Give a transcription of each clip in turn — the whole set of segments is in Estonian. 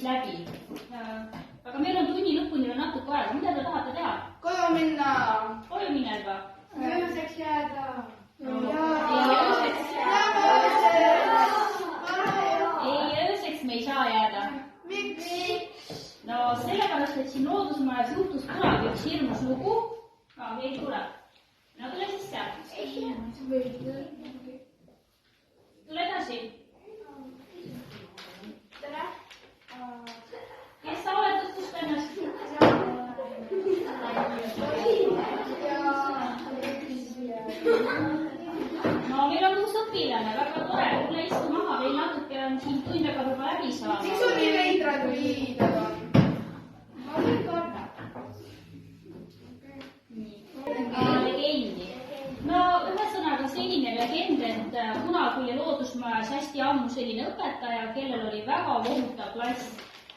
läbi. Aga meil on tunni lõpuni veel natuke aega. Mida te tahate teha? Koju minna. Koju minna juba? Ööseks jääda. Ei, ööseks me ei saa jääda. Miks? No sellepärast, et siin loodusmajas juhtus kunagi üks hirmus lugu. Keegi tuleb. No tule siis sealt. Tule edasi. Tere. Kes sa oled, tutvusta ennast? No meil on uus õpilane, väga tore. Tule istu maha, meil natuke on siin tund aega juba läbi saada. Miks sul nii veidrad liidad on? Ma võin korda. Legendi. No ühesõnaga selline legend, et kunagi oli loodusmajas hästi ammu selline õpetaja, kellel oli väga vohutav klass,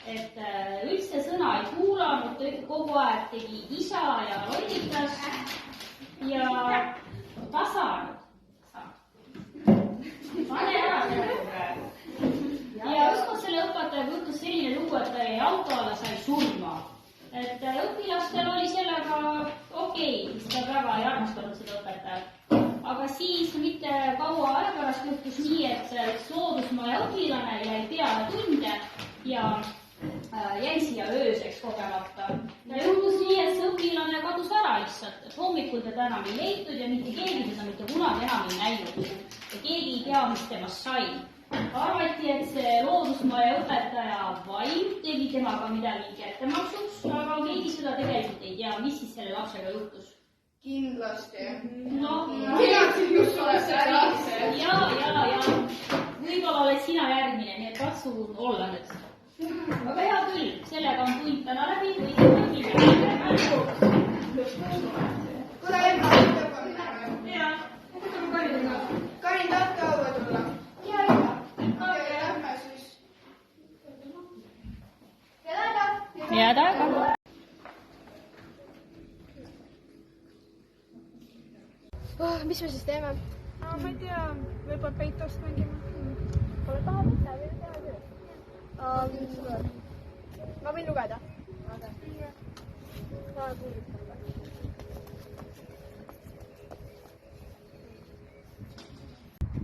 et üldse sõna ei kuulanud, kogu aeg tegi isa ja lollitas ja tasanud. Pane ära selle praegu. Ja ükskord selle õpetajaga juhtus selline lugu, et ta jäi auto alla, sai surma. Et õpilastel oli sellega okei, sest ta väga ei armastanud seda õpetajat. Aga siis mitte kaua aja pärast juhtus nii, et üks loodusmaja õpilane jäi peale tunde ja jäi siia ööseks kogemata. Ja juhtus nii, et see õpilane kadus ära lihtsalt, et hommikul teda enam ei leitud ja mitte keegi teda mitte kunagi enam ei näinud. Ja keegi ei tea, mis temast sai. Arvati, et see loodusmaja õpetaja vaim tegi temaga midagi kättemaksuks, aga keegi seda tegelikult ei tea, mis siis selle lapsega juhtus. Kindlasti. No, Kindlasti just oled see äriks. ja. Võib-olla oled sina järgmine, nii et katsu olla nüüd. Aga hea küll, sellega on tund täna läbi, või Kuule, Emma, ütleb on minema. Jaa, Karin, tahate õue tulla? Jaa. Okei, lähme siis. Head aega. Mis me siis teeme? Ma ei tea, võib-olla peitost mängime. Pole paha mõte, võime teha küll. Ma võin lugeda.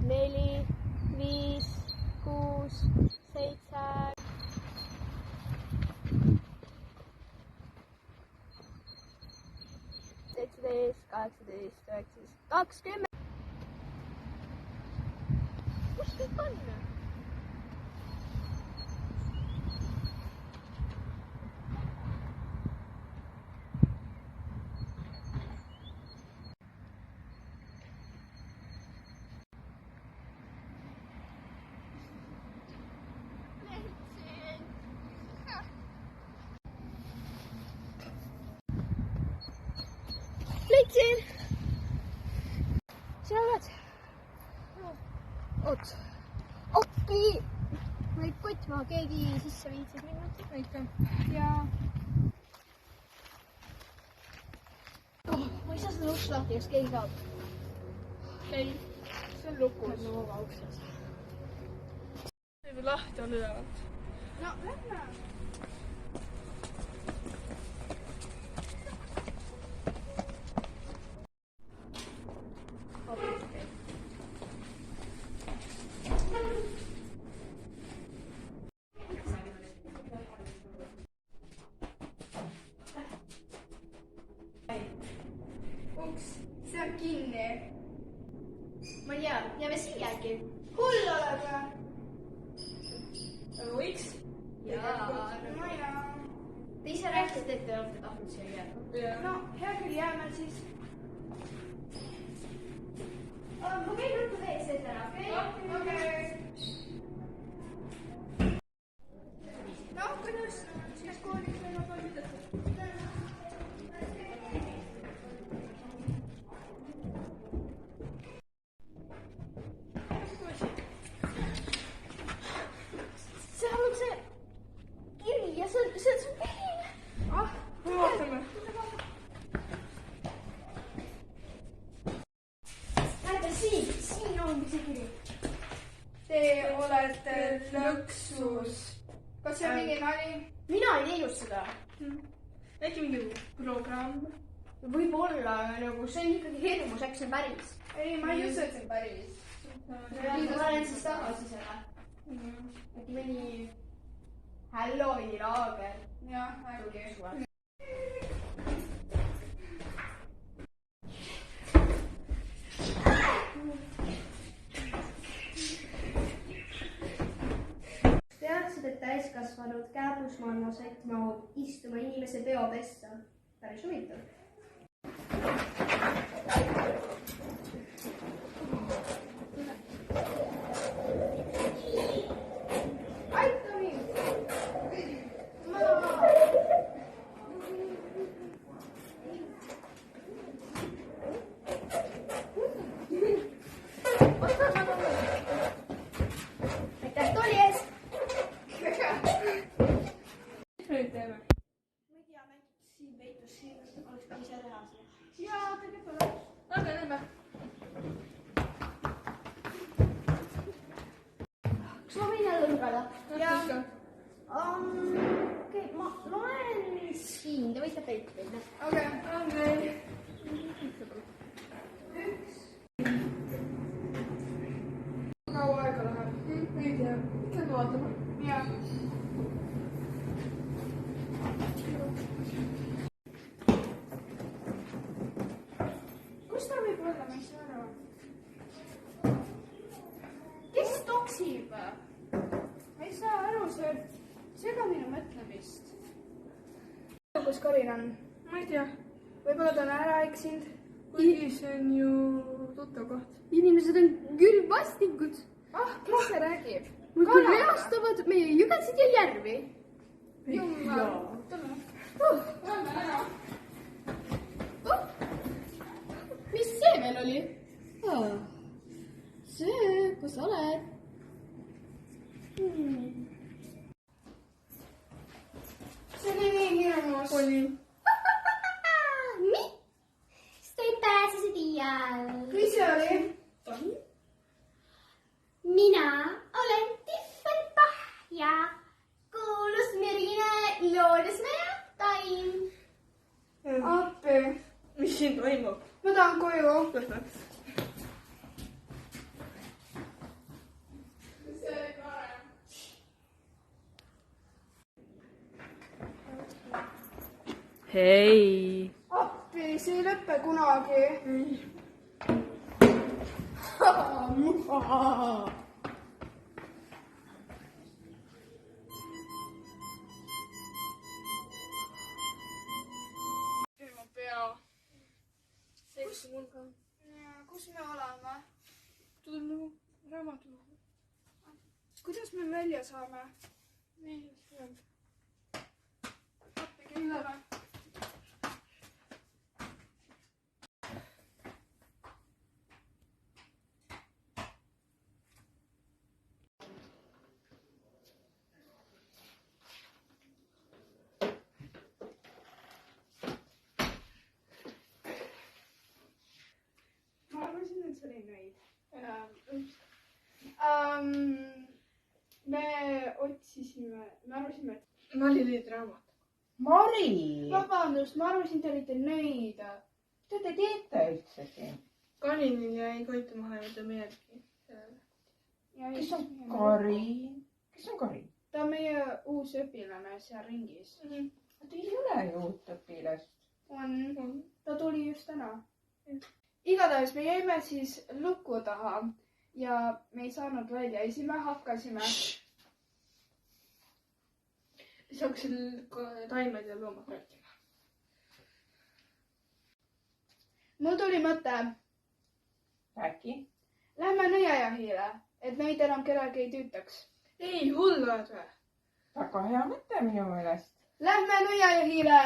Neli, 5, 6, 7. 17, 18, 19, 20. Kus kõik on? Leidsin! Sina oled? Oot. Okei! Ma ei kott maha, keegi sisse viitsid minna. Ikka. Ja Ma ei saa seda ust lahti, kas keegi saab? ei, see on lukus. Ma vaba uksed. Võib lahti on ülevalt. No, lähme! Uks, see on kinni. Ma ei tea, jääme siia äkki. Hull oled või? Võiks? Jaa. No jaa. Te ise rääkisite, et te olete tahtnud siia jääda. No, hea küll, jääme siis. Ma võin ruttu vees ette ära, okei? Okei. No, kuidas? Siis koolis meil on palju tehtud. ongi see kiri. Te olete lõksus. Kas see on mingi nali? Mina ei teinud seda. Äkki mingi programm? Võib-olla nagu see on ikkagi hirmus, äkki see on päris. Ei, ma ei usu, et see on päris. Ma olen siis tagasi selle. Äkki mõni Halloweeni laager. Jah, äkki. Teadsid, et täiskasvanud kääbusmanna sett mahub istuma inimese peopessa. Päris huvitav. Aita mind! Aitäh tooli ees! Nüüd teeme. Ma ei tea, näiteks siin peitus siin, oleks ka ise teha seda. Jaa, tegelikult oleks. Aga näeme. Kas ma võin jälle lugeda? Jaa. Okei, ma loen siin, te võite peitu minna. Okei. Kaua aega läheb? Ei tea. Käime vaatama. Jaa. Kus ta võib olla, ma ei saa aru. Kes toksib? Ma ei saa aru, see segab minu mõtlemist. Kus Karin on? Ma ei tea. Võib-olla ta on ära eksinud. Kuigi see on ju tuttav koht. Inimesed on küll vastikud. Ah, kes see räägib? Muidu reastavad meie jügesid ja järvi. Jumal. Lähme ära. Mis see veel oli? See, kus sa oled? See oli nii hirmus. Oli. Miks te ei pääse see tiial? Mis see oli? Mina olen Tiffenbach ja kuulus mürgine loodusmere taim. Appi. Mis siin toimub? Ma tahan koju. Hei! Appi, see ei lõppe kunagi. Mu pea. Kus mul ka? Kus me oleme? Tuleb nagu raamatu. Kuidas me välja saame? Appi, kellele? Ma arvasin, et see oli nõid. Me arvasime, et Mali oli raamat. Mari! Vabandust, ma arvasin, te olite nõid. Mida te teete üldse siin? Karinil jäi koitu maha ja ta meelgi. Kes on Kari? Kes on Kari? Ta on meie uus õpilane seal ringis. Te ei ole ju uut õpilast. On. Ta tuli just täna. Igatahes me jäime siis luku taha ja me ei saanud välja ja siis me hakkasime. Siis hakkasid taimed ja loomad rääkima. Mul tuli mõte. Räägi. Lähme nõiajahile, et meid enam kedagi ei tüütaks. Ei, hull oled või? Väga hea mõte minu meelest. Lähme nõiajahile!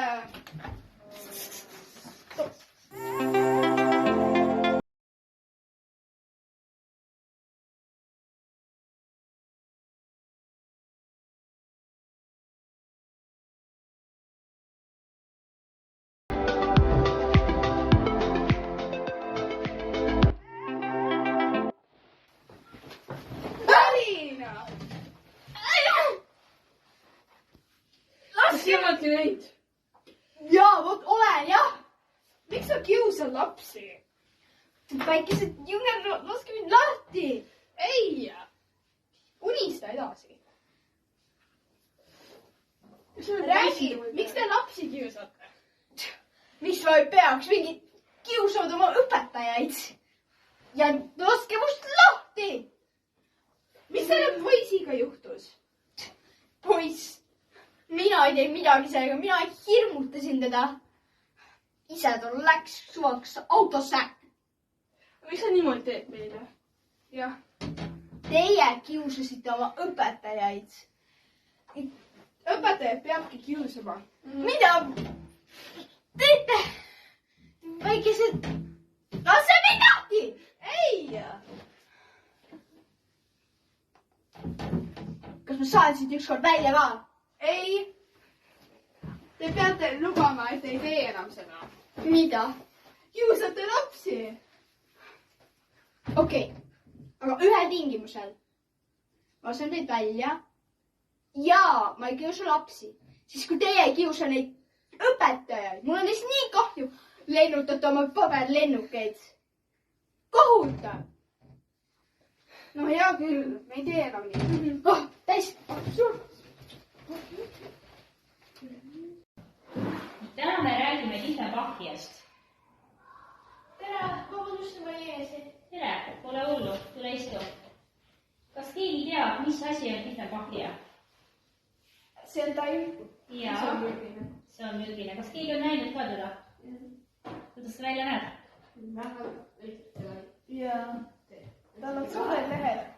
oledki neid? jaa, vot olen jah. Miks sa kiusad lapsi? Väikesed jünger, laske mind lahti. Ei! Unista edasi. Räägi, miks te lapsi kiusate? Miks ma ei peaks mingit kiusavad oma õpetajaid? Ja laske must lahti. Mis selle poisiga juhtus? Poiss, mina ei tee midagi sellega, mina hirmutasin teda. Ise ta läks suvaks autosse. Miks sa niimoodi teed meile? Jah. Teie kiusasite oma õpetajaid. Õpetajad peabki kiusama. Mida teete? Väikesed, lase mind lahti. Ei! Kas ma saan siit ükskord välja ka? Ei! Te peate lubama, et ei tee enam seda. Mida? Kiusate lapsi. Okei, aga ühe tingimusel. Ma lasen teid välja. Ja ma ei kiusa lapsi. Siis kui teie ei kiusa neid õpetajaid, mul on neist nii kahju. Lennutate oma paberlennukeid. Kohutav. No hea küll, me ei tee enam nii. Oh, täis. Täna me räägime tihvepahjast. Tere, vabandust, ma ei ees. Tere, pole hullu, tule istu. Kas keegi teab, mis asi on tihvepahja? See on taim. Jaa, see on müügine. Kas keegi on näinud ka teda? Kuidas ta välja näeb? Ja tal on suured lehed.